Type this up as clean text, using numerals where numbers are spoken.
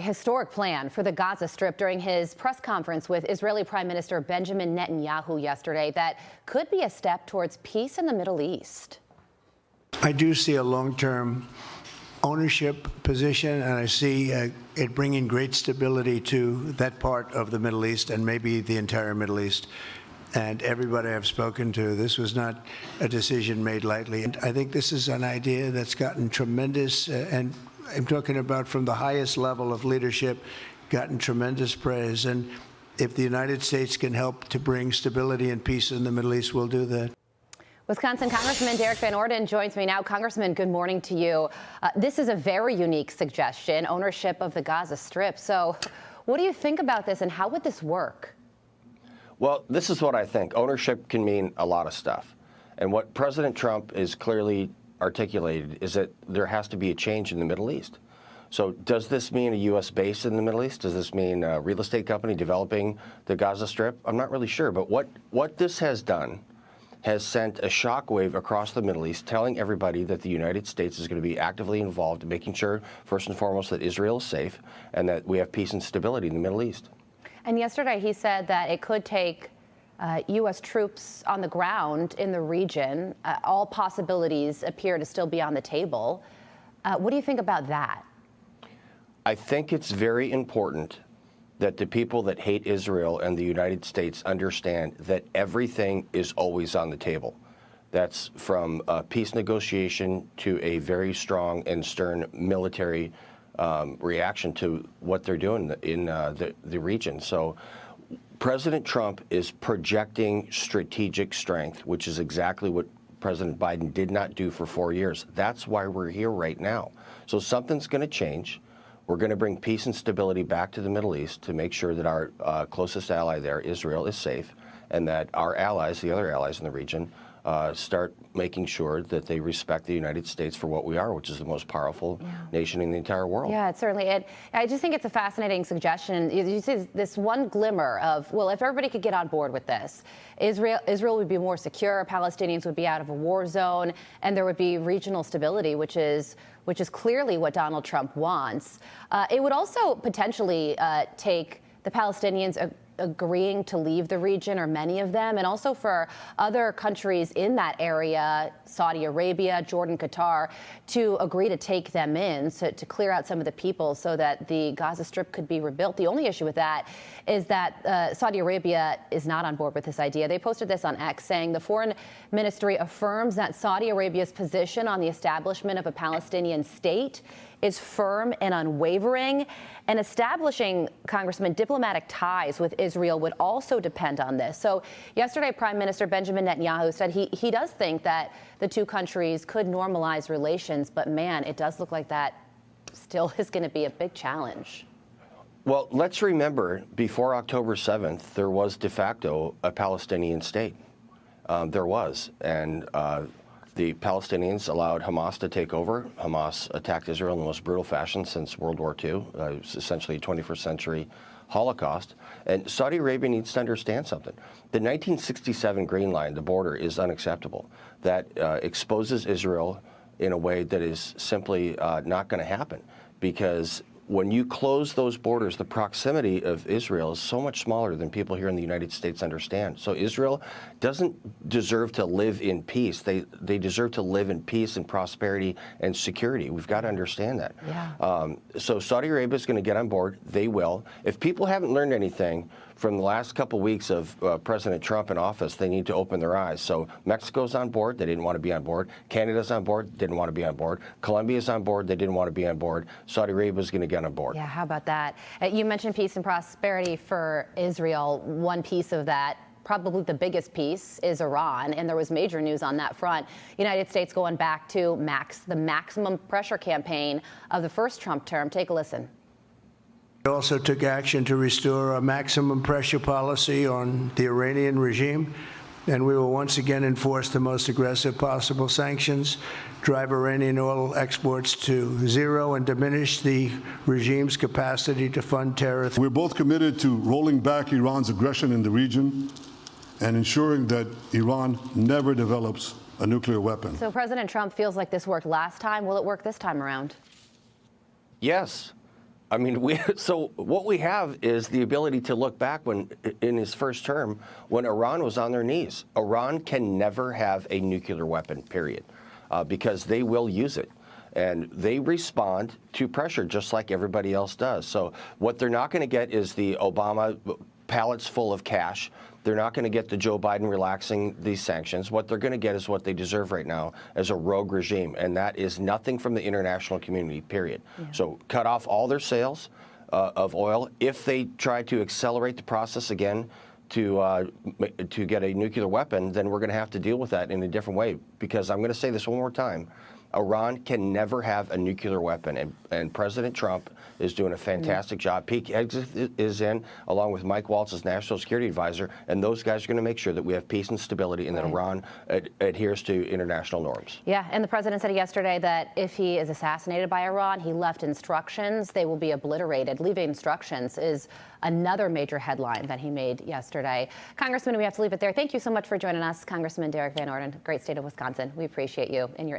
Historic plan for the Gaza Strip during his press conference with Israeli Prime Minister Benjamin Netanyahu yesterday that could be a step towards peace in the Middle East. I do see a long-term ownership position, and I see it bringing great stability to that part of the Middle East and maybe the entire Middle East. And everybody I've spoken to, this was not a decision made lightly. And I think this is an idea that's gotten tremendous, and I'm talking about from the highest level of leadership, gotten tremendous praise. And if the United States can help to bring stability and peace in the Middle East, we'll do that. Wisconsin Congressman Derek Van Orden joins me now. Congressman, good morning to you. This is a very unique suggestion, ownership of the Gaza Strip. So what do you think about this, and how would this work? Well, this is what I think. Ownership can mean a lot of stuff. And what President Trump is clearly articulated is that there has to be a change in the Middle East. So does this mean a U.S. base in the Middle East? Does this mean a real estate company developing the Gaza Strip? I'm not really sure. But what this has done has sent a shockwave across the Middle East, telling everybody that the United States is going to be actively involved in making sure, first and foremost, that Israel is safe and that we have peace and stability in the Middle East. And yesterday he said that it could take U.S. troops on the ground in the region. All possibilities appear to still be on the table. What do you think about that? I think it's very important that the people that hate Israel and the United States understand that everything is always on the table. That's from a peace negotiation to a very strong and stern military reaction to what they're doing in the region. So President Trump is projecting strategic strength, which is exactly what President Biden did not do for 4 years. That's why we're here right now. So something's going to change. We're going to bring peace and stability back to the Middle East to make sure that our closest ally there, Israel, is safe, and that our allies, the other allies in the region, start making sure that they respect the United States for what we are, which is the most powerful nation in the entire world. Yeah, it certainly. I just think it's a fascinating suggestion. You see this one glimmer of, well, if everybody could get on board with this, Israel would be more secure, Palestinians would be out of a war zone, and there would be regional stability, which is clearly what Donald Trump wants. It would also potentially take the Palestinians agreeing to leave the region, or many of them, and also for other countries in that area, Saudi Arabia, Jordan, Qatar, to agree to take them in, so to clear out some of the people so that the Gaza Strip could be rebuilt. The only issue with that is that Saudi Arabia is not on board with this idea. They posted this on X saying the foreign ministry affirms that Saudi Arabia's position on the establishment of a Palestinian state is firm and unwavering, and establishing, Congressman, diplomatic ties with Israel would also depend on this. So yesterday, Prime Minister Benjamin Netanyahu said he does think that the two countries could normalize relations, but man, it does look like that still is going to be a big challenge. Well, let's remember, before October 7th, there was de facto a Palestinian state. There was, and the Palestinians allowed Hamas to take over. Hamas attacked Israel in the most brutal fashion since World War II. It was essentially a 21st century Holocaust. And Saudi Arabia needs to understand something. The 1967 Green Line, the border, is unacceptable. That exposes Israel in a way that is simply not going to happen, because when you close those borders, the proximity of Israel is so much smaller than people here in the United States understand. So Israel doesn't deserve to live in peace. They deserve to live in peace and prosperity and security. We've got to understand that. Yeah. So Saudi Arabia is going to get on board. They will. If people haven't learned anything from the last couple weeks of President Trump in office, they need to open their eyes. So Mexico's on board. They didn't want to be on board. Canada's on board. Didn't want to be on board. Colombia's on board. They didn't want to be on board. Saudi Arabia's going to get on board. Yeah, how about that? You mentioned peace and prosperity for Israel. One piece of that, probably the biggest piece, is Iran, and there was major news on that front. United States going back to the maximum pressure campaign of the first Trump term. Take a listen. We also took action to restore a maximum pressure policy on the Iranian regime, and we will once again enforce the most aggressive possible sanctions, drive Iranian oil exports to zero, and diminish the regime's capacity to fund terror. We're both committed to rolling back Iran's aggression in the region and ensuring that Iran never develops a nuclear weapon. So President Trump feels like this worked last time. Will it work this time around? Yes. I mean, so what we have is the ability to look back when, in his first term, when Iran was on their knees. Iran can never have a nuclear weapon, period, because they will use it. And they respond to pressure just like everybody else does. So what they're not going to get is the Obama pallets full of cash. They're not going to get the Joe Biden relaxing these sanctions. What they're going to get is what they deserve right now as a rogue regime, and that is nothing from the international community, period. Yeah. So cut off all their sales of oil. If they try to accelerate the process again to get a nuclear weapon, then we're going to have to deal with that in a different way, because I'm going to say this one more time. Iran can never have a nuclear weapon, and President Trump is doing a fantastic job. Pete Hegseth is in, along with Mike Waltz as National Security Advisor, and those guys are going to make sure that we have peace and stability and that Iran adheres to international norms. Yeah, and the president said yesterday that if he is assassinated by Iran, he left instructions. They will be obliterated. Leaving instructions is another major headline that he made yesterday. Congressman, we have to leave it there. Thank you so much for joining us, Congressman Derek Van Orden, great state of Wisconsin. We appreciate you and your